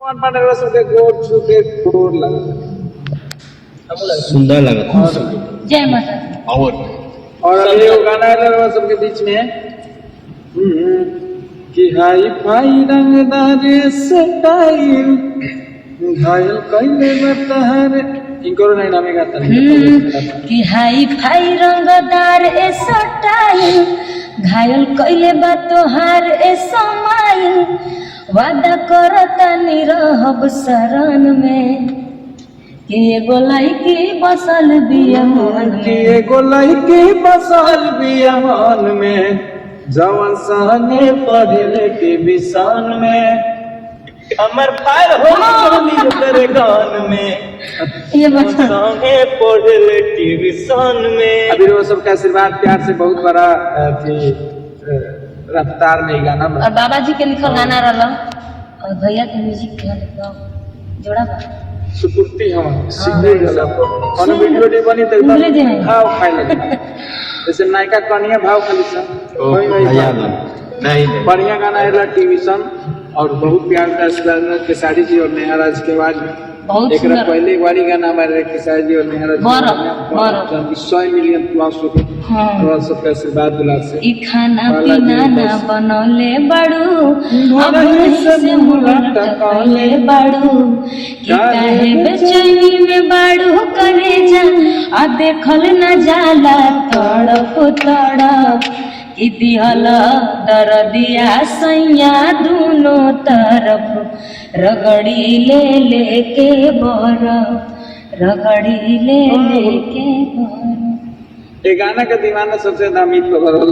कौन पाने सबके गोर छू के गोर लगा सुंदर लगा जय माता दी। और अभी वो गाना है सबके बीच में कि हाई फाई रंगदार स्टाइल घायल कइले मतहर इनको नहीं नामे गाता कि हाई फाई रंगदार ए स्टाइल घायल कइले बा तोहार ए समाइल वादा करता निरहब शरण में कि एगो लड़की बसल बिया मन में, एगो लड़की बसल बिया मन में जवन सहने पढ़ले के विसान में अमर फायर हो तेरे गान में ये बता संगे पढ़ले के विसान में। अभी वो सबका आशीर्वाद प्यार से बहुत बड़ा रफ्तार में गाना और बाबा जी के लिखल गाना रहला और भैया के म्यूजिक के लिखल जोड़ा बा सुपुर्ति हम सिंगर जला और वीडियो बनी तो भाव खाए लगे जैसे नायका कन्या भाव खाली सन नहीं बढ़िया गाना है टीवी सन और बहुत प्यार का खेसारी जी और नेहा राज के आवाज में बहुत एक पहले वाली गाना हमारे खेसारी जी और नेहा राज 100 मिलियन प्लस हो गए और सबका आशीर्वाद दुलार से ई खाना पीना ना बनौले बड़ू अब से मुलट कले बड़ू कि काहे बेचैनी में बड़ू करे जा आ देखल न जाला तड़प तड़प कि दिहल दर्दिया सैया दोनों तरफ रगड़ी ले लेके बरफ रगड़ी ले लेके बरफ। ये गाना का दीवाना सबसे ज्यादा अमित खबर हो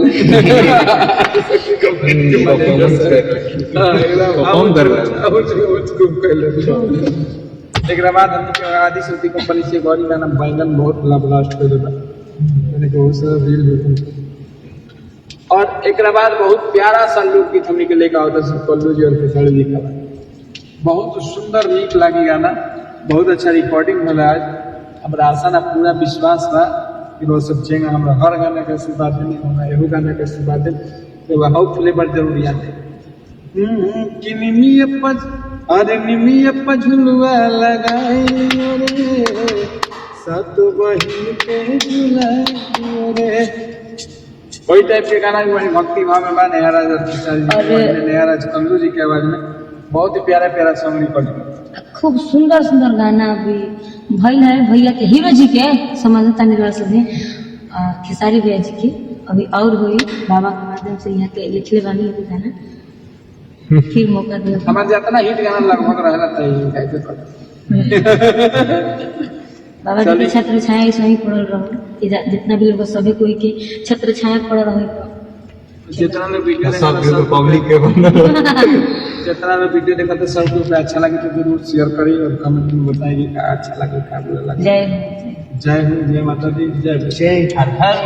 एक बाद आदि श्रुति कंपनी से गौरी गाना बैंगन बहुत ब्लास्ट कर देता मैंने बहुत सारा रील और एक बाद बहुत प्यारा सा लोक गीत हमने के लेकर आवता है कल्लू जी और खेसारी जी का बहुत सुंदर नीक लागी गाना बहुत अच्छा रिकॉर्डिंग होला आज हमरा आशा ना पूरा विश्वास बा कि वो सब चेंगा हमरा हर गाना के आशीर्वाद देनी हमरा एहो गाना के आशीर्वाद दे तो हाउ फ्लेवर जरूर याद है कि निमिया झुलवा लगाई रे सात बहिन के झुलाई रे वही टाइप के गाना भी वही भक्ति भाव में बा नेहा राज नेहा राज कल्लू जी के आवाज में बहुत ही प्यारा प्यारा सॉन्ग रिकॉर्ड खूब सुंदर सुंदर गाना भी भइल है भैया के हीरो जी के समझता नहीं सभी खेसारी भैया जी के अभी और हुई बाबा के माध्यम से यहाँ के लिखले बानी अभी गाना फिर मौका दे हमारे जितना हिट गाना लगभग रहना चाहिए बाबा जी के छत्र छाया सही पड़ल रहो कि जितना भी लोग सभी कोई के छत्र छाया पड़ रहो जितना में वीडियो सब पब्लिक के जितना में वीडियो देखा तो सबको अच्छा लगे तो जरूर शेयर करिए और कमेंट में बताइए कि अच्छा लगे क्या बुरा लगे। जय हो जय माता दी जय हर हर